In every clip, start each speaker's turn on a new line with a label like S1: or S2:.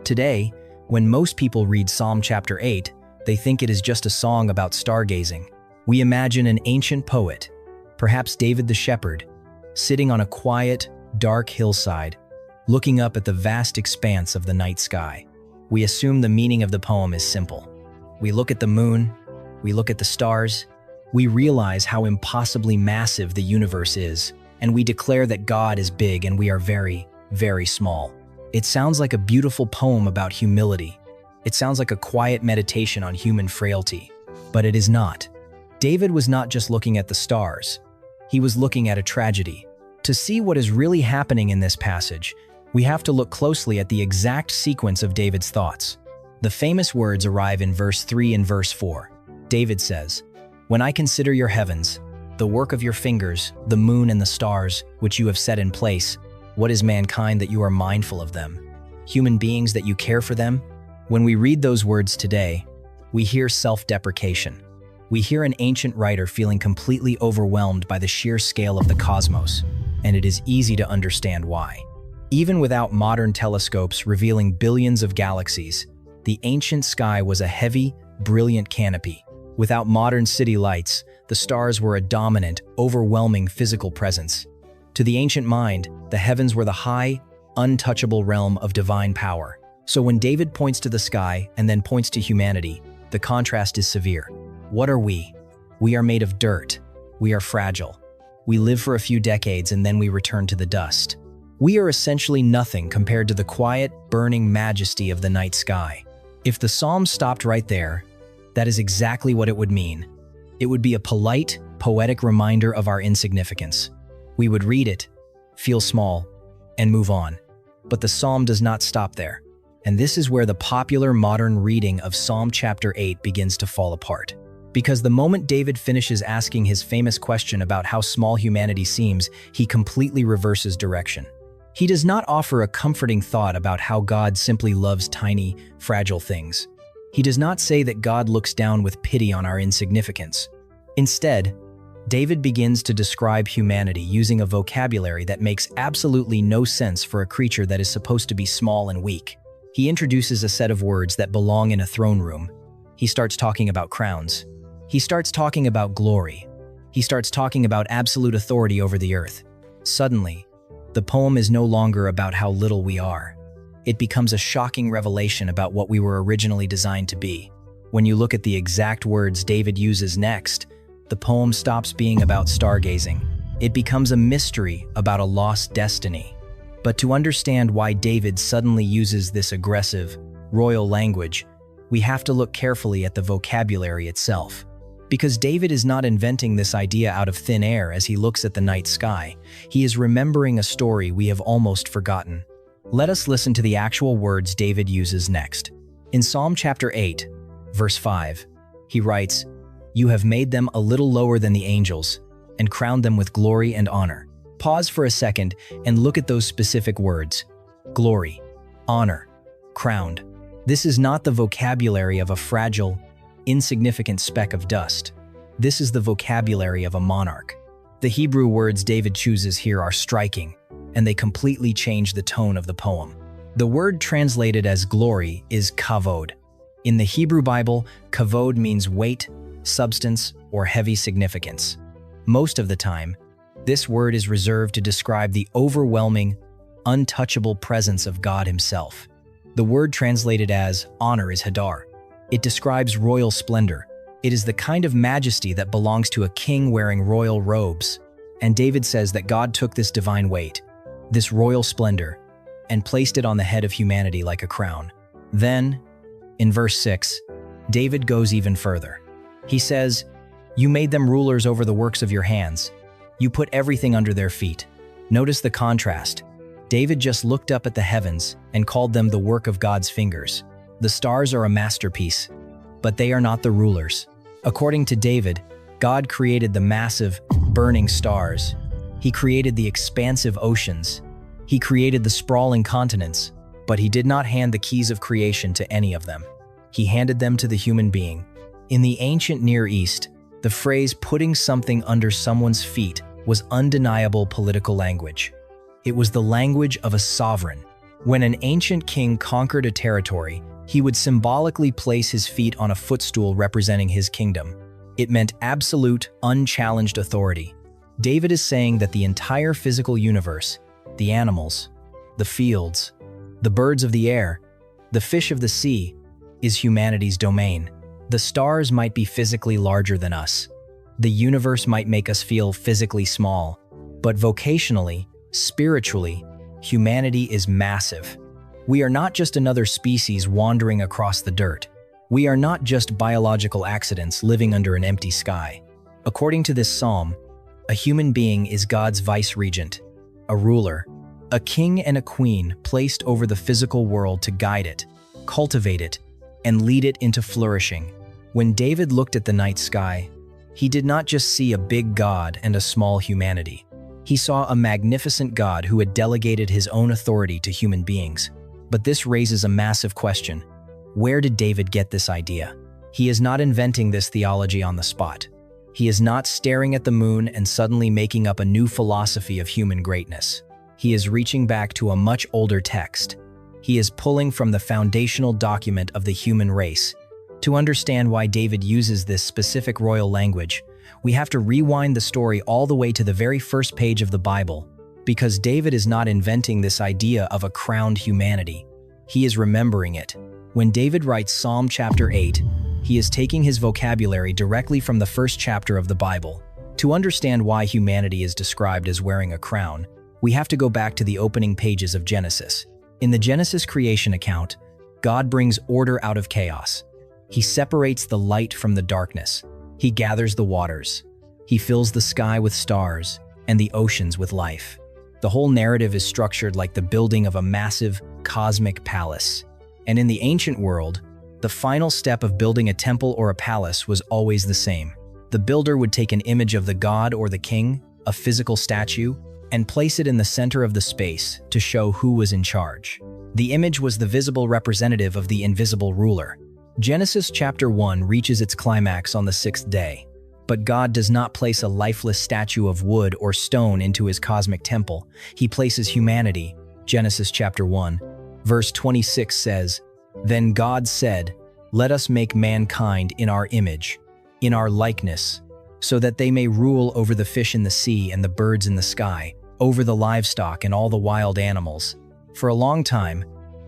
S1: Today, when most people read Psalm chapter 8, they think it is just a song about stargazing. We imagine an ancient poet, perhaps David the shepherd, sitting on a quiet, dark hillside, looking up at the vast expanse of the night sky. We assume the meaning of the poem is simple. We look at the moon, we look at the stars, we realize how impossibly massive the universe is, and we declare that God is big and we are very, very small. It sounds like a beautiful poem about humility. It sounds like a quiet meditation on human frailty, but it is not. David was not just looking at the stars. He was looking at a tragedy. To see what is really happening in this passage, we have to look closely at the exact sequence of David's thoughts. The famous words arrive in verse 3 and verse 4. David says, "When I consider your heavens, the work of your fingers, the moon and the stars, which you have set in place, what is mankind that you are mindful of them? Human beings that you care for them?" When we read those words today, we hear self-deprecation. We hear an ancient writer feeling completely overwhelmed by the sheer scale of the cosmos, and it is easy to understand why. Even without modern telescopes revealing billions of galaxies, the ancient sky was a heavy, brilliant canopy. Without modern city lights, the stars were a dominant, overwhelming physical presence. To the ancient mind, the heavens were the high, untouchable realm of divine power. So when David points to the sky and then points to humanity, the contrast is severe. What are we? We are made of dirt. We are fragile. We live for a few decades and then we return to the dust. We are essentially nothing compared to the quiet, burning majesty of the night sky. If the psalm stopped right there, that is exactly what it would mean. It would be a polite, poetic reminder of our insignificance. We would read it, feel small, and move on. But the psalm does not stop there. And this is where the popular modern reading of Psalm chapter 8 begins to fall apart. Because the moment David finishes asking his famous question about how small humanity seems, he completely reverses direction. He does not offer a comforting thought about how God simply loves tiny, fragile things. He does not say that God looks down with pity on our insignificance. Instead, David begins to describe humanity using a vocabulary that makes absolutely no sense for a creature that is supposed to be small and weak. He introduces a set of words that belong in a throne room. He starts talking about crowns. He starts talking about glory. He starts talking about absolute authority over the earth. Suddenly, the poem is no longer about how little we are. It becomes a shocking revelation about what we were originally designed to be. When you look at the exact words David uses next, the poem stops being about stargazing. It becomes a mystery about a lost destiny. But to understand why David suddenly uses this aggressive, royal language, we have to look carefully at the vocabulary itself. Because David is not inventing this idea out of thin air as he looks at the night sky. He is remembering a story we have almost forgotten. Let us listen to the actual words David uses next. In Psalm chapter 8, verse 5, he writes, "You have made them a little lower than the angels, and crowned them with glory and honor." Pause for a second and look at those specific words. Glory, honor, crowned. This is not the vocabulary of a fragile, insignificant speck of dust. This is the vocabulary of a monarch. The Hebrew words David chooses here are striking, and they completely change the tone of the poem. The word translated as glory is kavod. In the Hebrew Bible, kavod means weight, substance, or heavy significance. Most of the time, this word is reserved to describe the overwhelming, untouchable presence of God himself. The word translated as honor is hadar. It describes royal splendor. It is the kind of majesty that belongs to a king wearing royal robes. And David says that God took this divine weight, this royal splendor, and placed it on the head of humanity like a crown. Then, in verse 6, David goes even further. He says, "You made them rulers over the works of your hands. You put everything under their feet." Notice the contrast. David just looked up at the heavens and called them the work of God's fingers. The stars are a masterpiece, but they are not the rulers. According to David, God created the massive, burning stars. He created the expansive oceans. He created the sprawling continents, but he did not hand the keys of creation to any of them. He handed them to the human being. In the ancient Near East, the phrase "putting something under someone's feet" was undeniable political language. It was the language of a sovereign. When an ancient king conquered a territory, he would symbolically place his feet on a footstool representing his kingdom. It meant absolute, unchallenged authority. David is saying that the entire physical universe, the animals, the fields, the birds of the air, the fish of the sea, is humanity's domain. The stars might be physically larger than us. The universe might make us feel physically small, but vocationally, spiritually, humanity is massive. We are not just another species wandering across the dirt. We are not just biological accidents living under an empty sky. According to this psalm, a human being is God's vice-regent, a ruler, a king and a queen placed over the physical world to guide it, cultivate it, and lead it into flourishing. When David looked at the night sky, he did not just see a big God and a small humanity. He saw a magnificent God who had delegated his own authority to human beings. But this raises a massive question. Where did David get this idea? He is not inventing this theology on the spot. He is not staring at the moon and suddenly making up a new philosophy of human greatness. He is reaching back to a much older text. He is pulling from the foundational document of the human race. To understand why David uses this specific royal language, we have to rewind the story all the way to the very first page of the Bible, because David is not inventing this idea of a crowned humanity. He is remembering it. When David writes Psalm chapter 8, he is taking his vocabulary directly from the first chapter of the Bible. To understand why humanity is described as wearing a crown, we have to go back to the opening pages of Genesis. In the Genesis creation account, God brings order out of chaos. He separates the light from the darkness. He gathers the waters. He fills the sky with stars and the oceans with life. The whole narrative is structured like the building of a massive cosmic palace. And in the ancient world, the final step of building a temple or a palace was always the same. The builder would take an image of the god or the king, a physical statue, and place it in the center of the space to show who was in charge. The image was the visible representative of the invisible ruler. Genesis chapter 1 reaches its climax on the sixth day. But God does not place a lifeless statue of wood or stone into his cosmic temple. He places humanity. Genesis chapter 1, verse 26 says, "Then God said, 'Let us make mankind in our image, in our likeness, so that they may rule over the fish in the sea and the birds in the sky, over the livestock and all the wild animals.'" For a long time,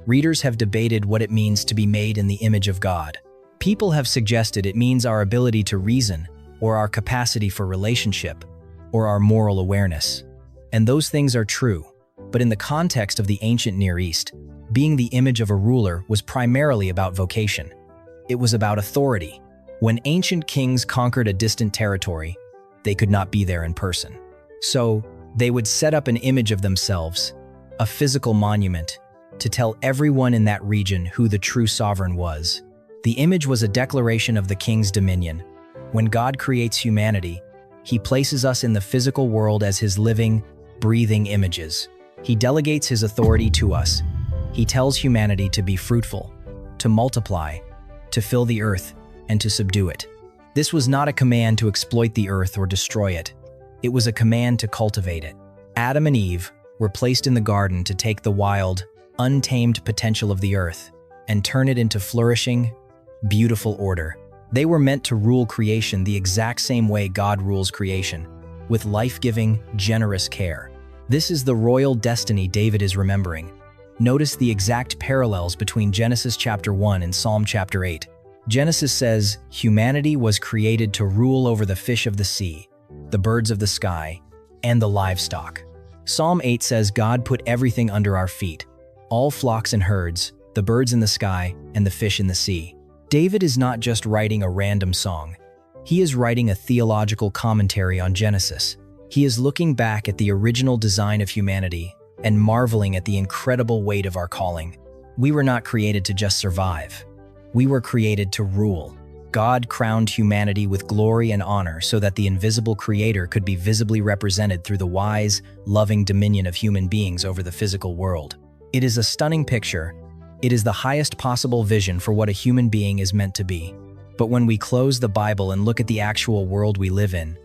S1: readers have debated what it means to be made in the image of God. People have suggested it means our ability to reason, or our capacity for relationship, or our moral awareness. And those things are true, but in the context of the ancient Near East, being the image of a ruler was primarily about vocation. It was about authority. When ancient kings conquered a distant territory, they could not be there in person. So, they would set up an image of themselves, a physical monument, to tell everyone in that region who the true sovereign was. The image was a declaration of the king's dominion. When God creates humanity, he places us in the physical world as his living, breathing images. He delegates his authority to us. He tells humanity to be fruitful, to multiply, to fill the earth, and to subdue it. This was not a command to exploit the earth or destroy it. It was a command to cultivate it. Adam and Eve were placed in the garden to take the wild, untamed potential of the earth and turn it into flourishing, beautiful order. They were meant to rule creation the exact same way God rules creation, with life-giving, generous care. This is the royal destiny David is remembering. Notice the exact parallels between Genesis chapter 1 and Psalm chapter 8. Genesis says, humanity was created to rule over the fish of the sea, the birds of the sky, and the livestock. Psalm 8 says God put everything under our feet, all flocks and herds, the birds in the sky, and the fish in the sea. David is not just writing a random song. He is writing a theological commentary on Genesis. He is looking back at the original design of humanity and marveling at the incredible weight of our calling. We were not created to just survive. We were created to rule. God crowned humanity with glory and honor so that the invisible Creator could be visibly represented through the wise, loving dominion of human beings over the physical world. It is a stunning picture. It is the highest possible vision for what a human being is meant to be. But when we close the Bible and look at the actual world we live in,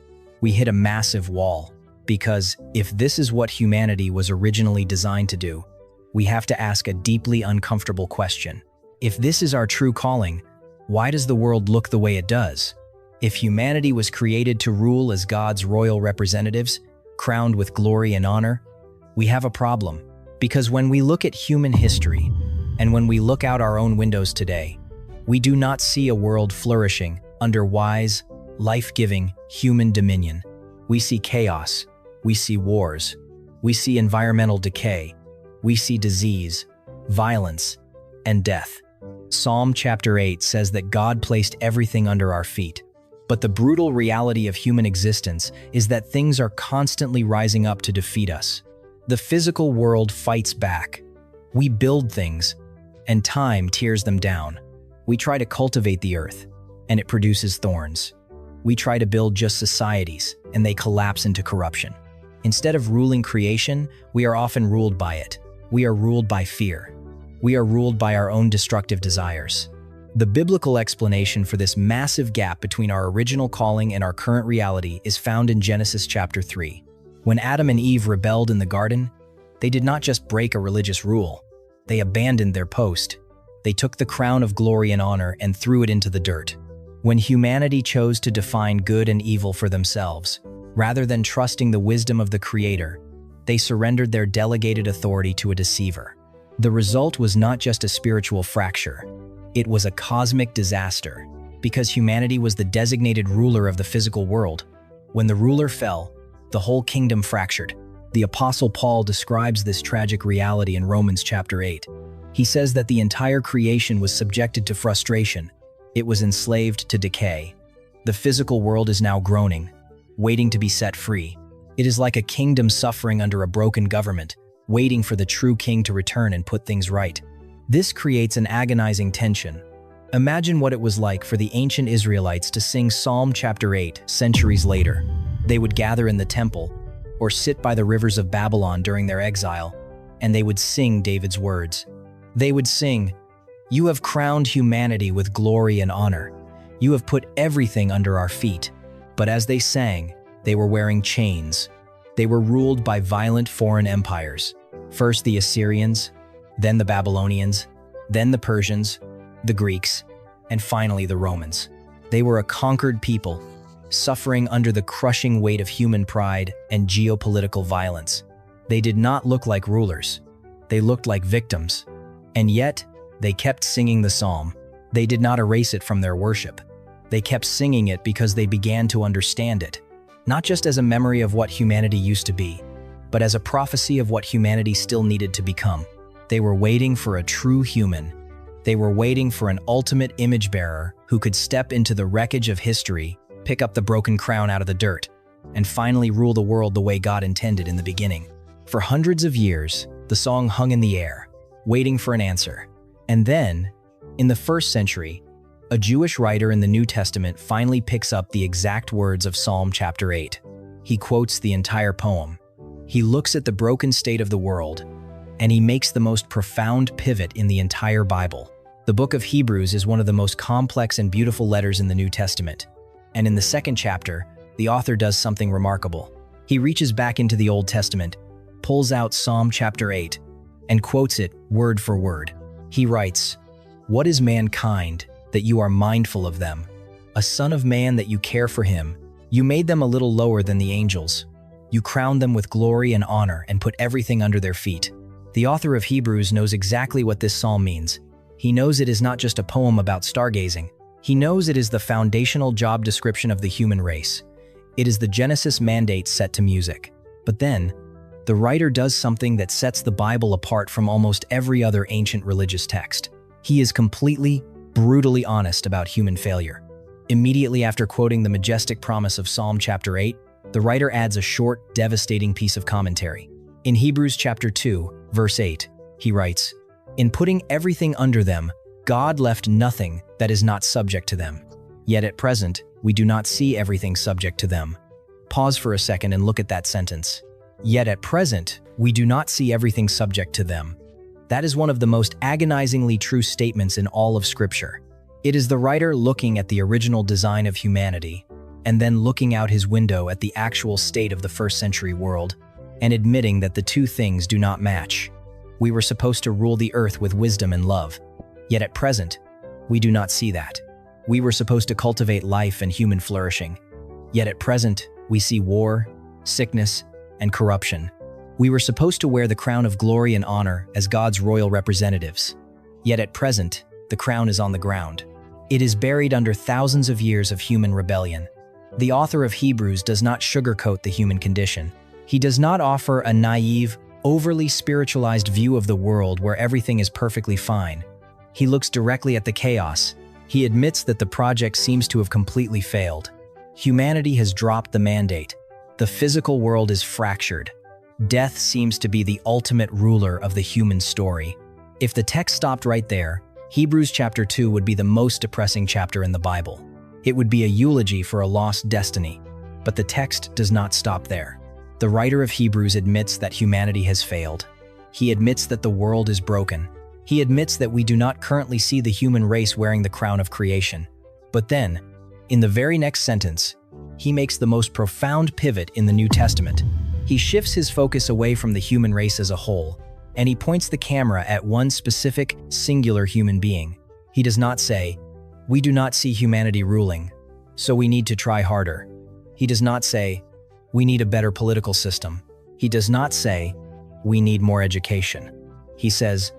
S1: we hit a massive wall. Because if this is what humanity was originally designed to do, we have to ask a deeply uncomfortable question. If this is our true calling, why does the world look the way it does? If humanity was created to rule as God's royal representatives, crowned with glory and honor, we have a problem. Because when we look at human history, and when we look out our own windows today, we do not see a world flourishing under wise, life-giving human dominion. We see chaos, we see wars, we see environmental decay, we see disease, violence, and death. Psalm chapter 8 says that God placed everything under our feet. But the brutal reality of human existence is that things are constantly rising up to defeat us. The physical world fights back. We build things, and time tears them down. We try to cultivate the earth, and it produces thorns. We try to build just societies, and they collapse into corruption. Instead of ruling creation, we are often ruled by it. We are ruled by fear. We are ruled by our own destructive desires. The biblical explanation for this massive gap between our original calling and our current reality is found in Genesis chapter 3. When Adam and Eve rebelled in the garden, they did not just break a religious rule. They abandoned their post. They took the crown of glory and honor and threw it into the dirt. When humanity chose to define good and evil for themselves, rather than trusting the wisdom of the Creator, they surrendered their delegated authority to a deceiver. The result was not just a spiritual fracture. It was a cosmic disaster, because humanity was the designated ruler of the physical world. When the ruler fell, the whole kingdom fractured. The Apostle Paul describes this tragic reality in Romans chapter 8. He says that the entire creation was subjected to frustration. It was enslaved to decay. The physical world is now groaning, waiting to be set free. It is like a kingdom suffering under a broken government, waiting for the true king to return and put things right. This creates an agonizing tension. Imagine what it was like for the ancient Israelites to sing Psalm chapter 8 centuries later. They would gather in the temple, or sit by the rivers of Babylon during their exile, and they would sing David's words. They would sing, "You have crowned humanity with glory and honor. You have put everything under our feet." But as they sang, they were wearing chains. They were ruled by violent foreign empires. First the Assyrians, then the Babylonians, then the Persians, the Greeks, and finally the Romans. They were a conquered people, suffering under the crushing weight of human pride and geopolitical violence. They did not look like rulers. They looked like victims. And yet, they kept singing the psalm. They did not erase it from their worship. They kept singing it because they began to understand it, not just as a memory of what humanity used to be, but as a prophecy of what humanity still needed to become. They were waiting for a true human. They were waiting for an ultimate image bearer who could step into the wreckage of history, pick up the broken crown out of the dirt, and finally rule the world the way God intended in the beginning. For hundreds of years, the song hung in the air, waiting for an answer. And then, in the first century, a Jewish writer in the New Testament finally picks up the exact words of Psalm chapter 8. He quotes the entire poem. He looks at the broken state of the world, and he makes the most profound pivot in the entire Bible. The book of Hebrews is one of the most complex and beautiful letters in the New Testament. And in the second chapter, the author does something remarkable. He reaches back into the Old Testament, pulls out Psalm chapter 8, and quotes it word for word. He writes, "What is mankind that you are mindful of them? A son of man that you care for him. You made them a little lower than the angels. You crowned them with glory and honor and put everything under their feet." The author of Hebrews knows exactly what this psalm means. He knows it is not just a poem about stargazing. He knows it is the foundational job description of the human race. It is the Genesis mandate set to music. But then, the writer does something that sets the Bible apart from almost every other ancient religious text. He is completely, brutally honest about human failure. Immediately after quoting the majestic promise of Psalm chapter 8, the writer adds a short, devastating piece of commentary. In Hebrews chapter 2, verse 8, he writes, "In putting everything under them, God left nothing that is not subject to them. Yet at present, we do not see everything subject to them." Pause for a second and look at that sentence. Yet at present, we do not see everything subject to them. That is one of the most agonizingly true statements in all of Scripture. It is the writer looking at the original design of humanity, and then looking out his window at the actual state of the first century world, and admitting that the two things do not match. We were supposed to rule the earth with wisdom and love. Yet at present, we do not see that. We were supposed to cultivate life and human flourishing. Yet at present, we see war, sickness, and corruption. We were supposed to wear the crown of glory and honor as God's royal representatives. Yet at present, the crown is on the ground. It is buried under thousands of years of human rebellion. The author of Hebrews does not sugarcoat the human condition. He does not offer a naive, overly spiritualized view of the world where everything is perfectly fine. He looks directly at the chaos. He admits that the project seems to have completely failed. Humanity has dropped the mandate. The physical world is fractured. Death seems to be the ultimate ruler of the human story. If the text stopped right there, Hebrews chapter 2 would be the most depressing chapter in the Bible. It would be a eulogy for a lost destiny. But the text does not stop there. The writer of Hebrews admits that humanity has failed. He admits that the world is broken. He admits that we do not currently see the human race wearing the crown of creation. But then, in the very next sentence, he makes the most profound pivot in the New Testament. He shifts his focus away from the human race as a whole, and he points the camera at one specific, singular human being. He does not say, "We do not see humanity ruling, so we need to try harder." He does not say, "We need a better political system." He does not say, "We need more education." He says,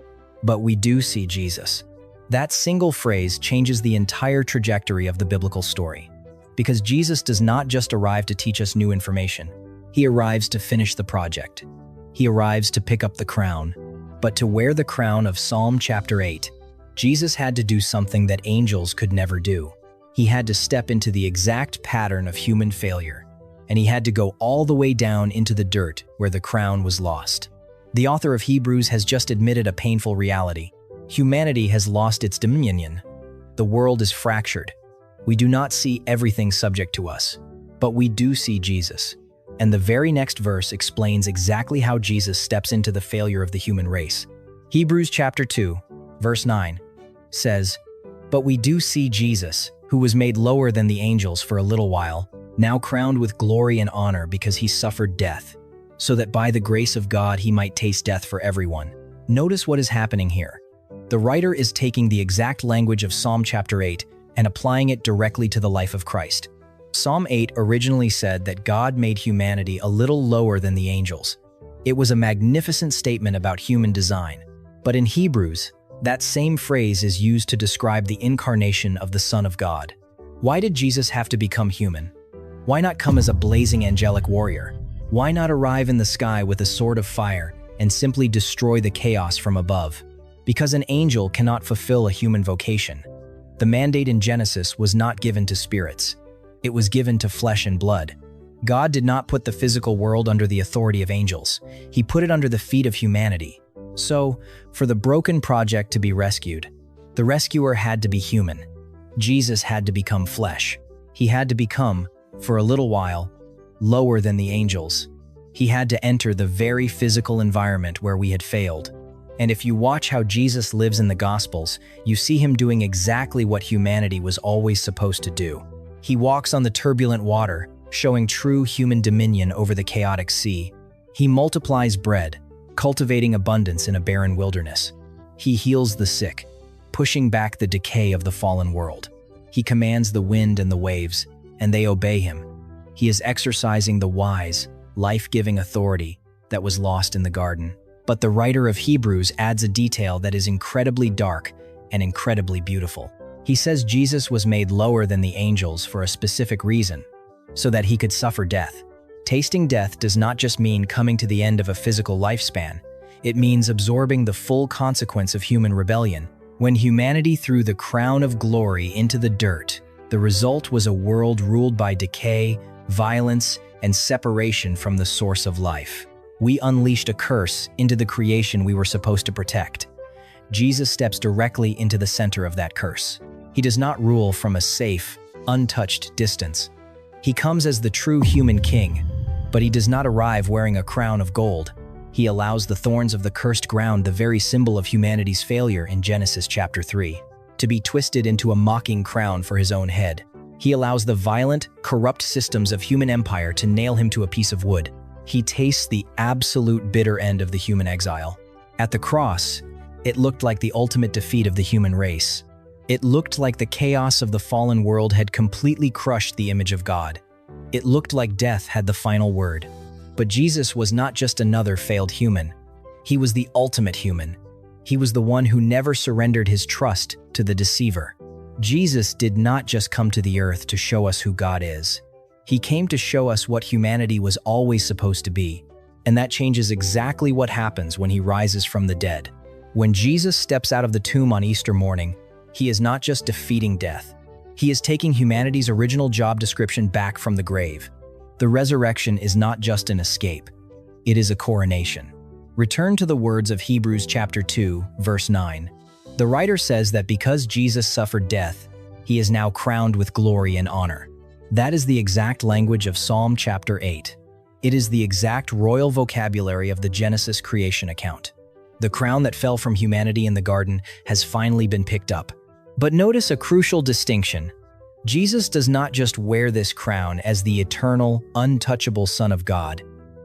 S1: "But we do see Jesus." That single phrase changes the entire trajectory of the biblical story. Because Jesus does not just arrive to teach us new information. He arrives to finish the project. He arrives to pick up the crown. But to wear the crown of Psalm chapter 8, Jesus had to do something that angels could never do. He had to step into the exact pattern of human failure. And he had to go all the way down into the dirt where the crown was lost. The author of Hebrews has just admitted a painful reality. Humanity has lost its dominion. The world is fractured. We do not see everything subject to us, but we do see Jesus. And the very next verse explains exactly how Jesus steps into the failure of the human race. Hebrews chapter 2, verse 9, says, "But we do see Jesus, who was made lower than the angels for a little while, now crowned with glory and honor because he suffered death, so that by the grace of God he might taste death for everyone." Notice what is happening here. The writer is taking the exact language of Psalm chapter 8 and applying it directly to the life of Christ. Psalm 8 originally said that God made humanity a little lower than the angels. It was a magnificent statement about human design. But in Hebrews, that same phrase is used to describe the incarnation of the Son of God. Why did Jesus have to become human? Why not come as a blazing angelic warrior? Why not arrive in the sky with a sword of fire and simply destroy the chaos from above? Because an angel cannot fulfill a human vocation. The mandate in Genesis was not given to spirits. It was given to flesh and blood. God did not put the physical world under the authority of angels. He put it under the feet of humanity. So, for the broken project to be rescued, the rescuer had to be human. Jesus had to become flesh. He had to become, for a little while, lower than the angels. He had to enter the very physical environment where we had failed. And if you watch how Jesus lives in the Gospels, you see him doing exactly what humanity was always supposed to do. He walks on the turbulent water, showing true human dominion over the chaotic sea. He multiplies bread, cultivating abundance in a barren wilderness. He heals the sick, pushing back the decay of the fallen world. He commands the wind and the waves, and they obey him. He is exercising the wise, life-giving authority that was lost in the garden. But the writer of Hebrews adds a detail that is incredibly dark and incredibly beautiful. He says Jesus was made lower than the angels for a specific reason, so that he could suffer death. Tasting death does not just mean coming to the end of a physical lifespan. It means absorbing the full consequence of human rebellion. When humanity threw the crown of glory into the dirt, the result was a world ruled by decay, violence, and separation from the source of life. We unleashed a curse into the creation we were supposed to protect. Jesus steps directly into the center of that curse. He does not rule from a safe, untouched distance. He comes as the true human king, but he does not arrive wearing a crown of gold. He allows the thorns of the cursed ground, the very symbol of humanity's failure in Genesis chapter 3, to be twisted into a mocking crown for his own head. He allows the violent, corrupt systems of human empire to nail him to a piece of wood. He tastes the absolute bitter end of the human exile. At the cross, it looked like the ultimate defeat of the human race. It looked like the chaos of the fallen world had completely crushed the image of God. It looked like death had the final word. But Jesus was not just another failed human. He was the ultimate human. He was the one who never surrendered his trust to the deceiver. Jesus did not just come to the earth to show us who God is. He came to show us what humanity was always supposed to be. And that changes exactly what happens when he rises from the dead. When Jesus steps out of the tomb on Easter morning, he is not just defeating death. He is taking humanity's original job description back from the grave. The resurrection is not just an escape. It is a coronation. Return to the words of Hebrews chapter 2, verse 9. The writer says that because Jesus suffered death, he is now crowned with glory and honor. That is the exact language of Psalm chapter 8. It is the exact royal vocabulary of the Genesis creation account. The crown that fell from humanity in the garden has finally been picked up. But notice a crucial distinction. Jesus does not just wear this crown as the eternal, untouchable Son of God.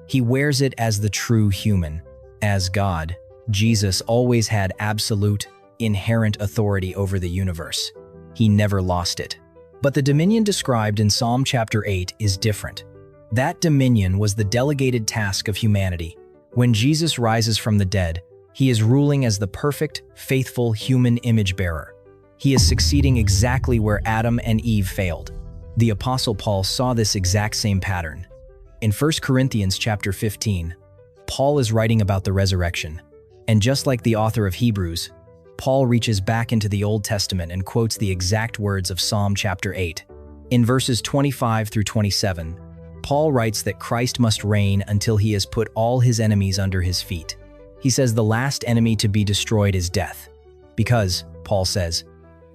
S1: He wears it as the true human. As God, Jesus always had absolute, inherent authority over the universe. He never lost it. But the dominion described in Psalm chapter 8 is different. That dominion was the delegated task of humanity. When Jesus rises from the dead, he is ruling as the perfect, faithful human image bearer. He is succeeding exactly where Adam and Eve failed. The Apostle Paul saw this exact same pattern. In 1 Corinthians chapter 15, Paul is writing about the resurrection. And just like the author of Hebrews, Paul reaches back into the Old Testament and quotes the exact words of Psalm chapter 8. In verses 25 through 27, Paul writes that Christ must reign until he has put all his enemies under his feet. He says the last enemy to be destroyed is death. Because, Paul says,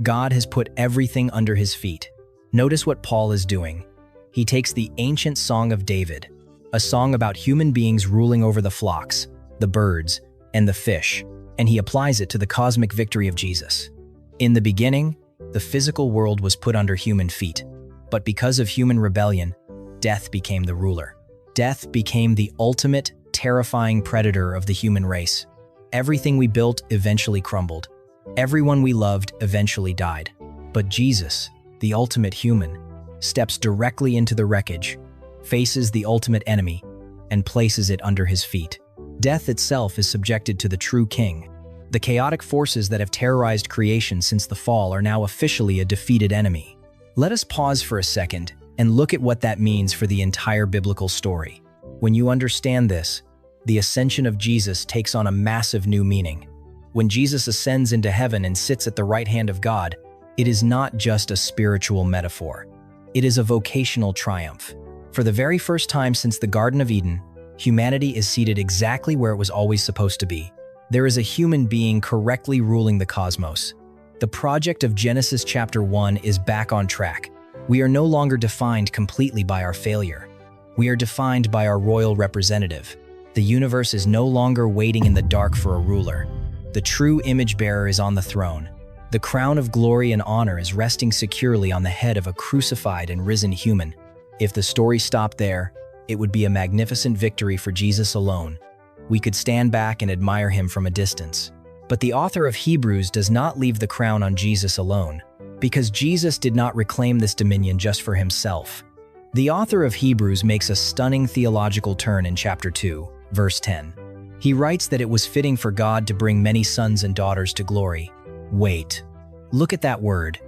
S1: God has put everything under his feet. Notice what Paul is doing. He takes the ancient Song of David, a song about human beings ruling over the flocks, the birds, and the fish, and he applies it to the cosmic victory of Jesus. In the beginning, the physical world was put under human feet, but because of human rebellion, death became the ruler. Death became the ultimate, terrifying predator of the human race. Everything we built eventually crumbled. Everyone we loved eventually died. But Jesus, the ultimate human, steps directly into the wreckage, faces the ultimate enemy, and places it under his feet. Death itself is subjected to the true king. The chaotic forces that have terrorized creation since the fall are now officially a defeated enemy. Let us pause for a second and look at what that means for the entire biblical story. When you understand this, the ascension of Jesus takes on a massive new meaning. When Jesus ascends into heaven and sits at the right hand of God, it is not just a spiritual metaphor. It is a vocational triumph. For the very first time since the Garden of Eden, humanity is seated exactly where it was always supposed to be. There is a human being correctly ruling the cosmos. The project of Genesis chapter 1 is back on track. We are no longer defined completely by our failure. We are defined by our royal representative. The universe is no longer waiting in the dark for a ruler. The true image bearer is on the throne. The crown of glory and honor is resting securely on the head of a crucified and risen human. If the story stopped there, it would be a magnificent victory for Jesus alone. We could stand back and admire him from a distance. But the author of Hebrews does not leave the crown on Jesus alone, because Jesus did not reclaim this dominion just for himself. The author of Hebrews makes a stunning theological turn in chapter 2, verse 10. He writes that it was fitting for God to bring many sons and daughters to glory. Wait, look at that word,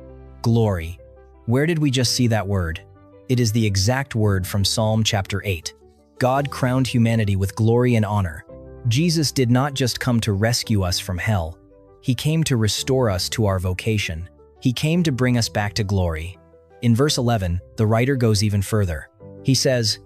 S1: glory. Where did we just see that word? It is the exact word from Psalm chapter 8. God crowned humanity with glory and honor. Jesus did not just come to rescue us from hell. He came to restore us to our vocation. He came to bring us back to glory. In verse 11, the writer goes even further. He says,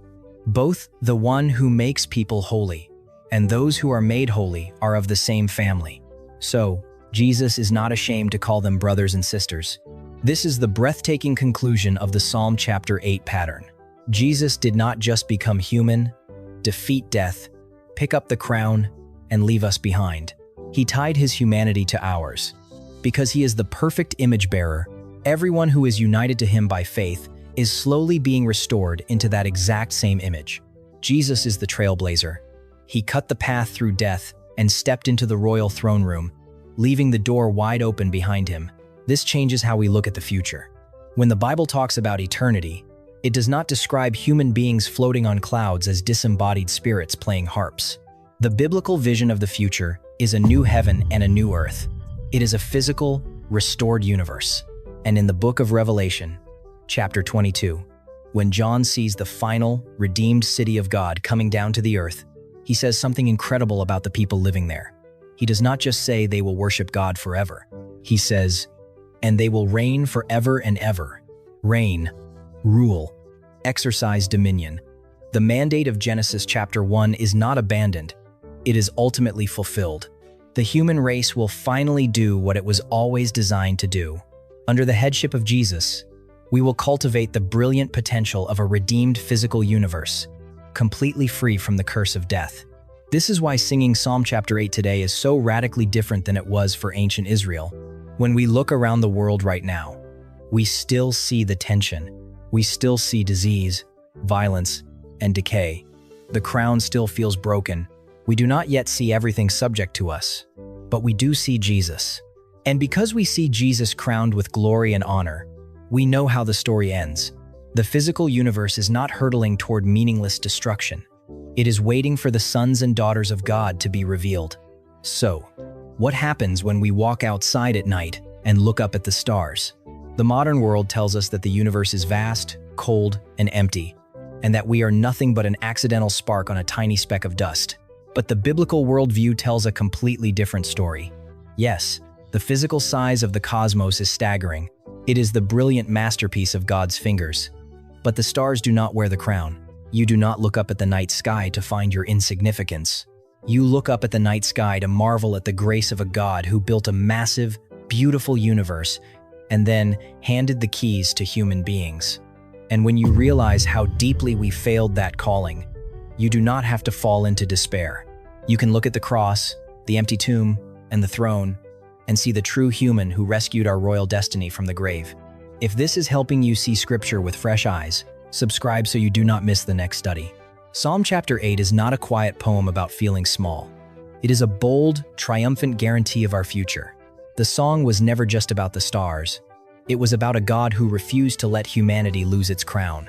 S1: "Both the one who makes people holy and those who are made holy are of the same family." So, Jesus is not ashamed to call them brothers and sisters. This is the breathtaking conclusion of the Psalm chapter 8 pattern. Jesus did not just become human, defeat death, pick up the crown, and leave us behind. He tied his humanity to ours. Because he is the perfect image bearer, everyone who is united to him by faith is slowly being restored into that exact same image. Jesus is the trailblazer. He cut the path through death and stepped into the royal throne room, leaving the door wide open behind him. This changes how we look at the future. When the Bible talks about eternity, it does not describe human beings floating on clouds as disembodied spirits playing harps. The biblical vision of the future is a new heaven and a new earth. It is a physical, restored universe. And in the book of Revelation, chapter 22, when John sees the final, redeemed city of God coming down to the earth, he says something incredible about the people living there. He does not just say they will worship God forever. He says, "And they will reign forever and ever." Reign, rule, exercise dominion. The mandate of Genesis chapter 1 is not abandoned. It is ultimately fulfilled. The human race will finally do what it was always designed to do. Under the headship of Jesus, we will cultivate the brilliant potential of a redeemed physical universe, completely free from the curse of death. This is why singing Psalm chapter 8 today is so radically different than it was for ancient Israel. When we look around the world right now, we still see the tension. We still see disease, violence, and decay. The crown still feels broken. We do not yet see everything subject to us, but we do see Jesus. And because we see Jesus crowned with glory and honor, we know how the story ends. The physical universe is not hurtling toward meaningless destruction. It is waiting for the sons and daughters of God to be revealed. So, what happens when we walk outside at night and look up at the stars? The modern world tells us that the universe is vast, cold, and empty, and that we are nothing but an accidental spark on a tiny speck of dust. But the biblical worldview tells a completely different story. Yes, the physical size of the cosmos is staggering. It is the brilliant masterpiece of God's fingers. But the stars do not wear the crown. You do not look up at the night sky to find your insignificance. You look up at the night sky to marvel at the grace of a God who built a massive, beautiful universe and then handed the keys to human beings. And when you realize how deeply we failed that calling, you do not have to fall into despair. You can look at the cross, the empty tomb, and the throne, and see the true human who rescued our royal destiny from the grave. If this is helping you see Scripture with fresh eyes, subscribe so you do not miss the next study. Psalm chapter 8 is not a quiet poem about feeling small. It is a bold, triumphant guarantee of our future. The song was never just about the stars. It was about a God who refused to let humanity lose its crown.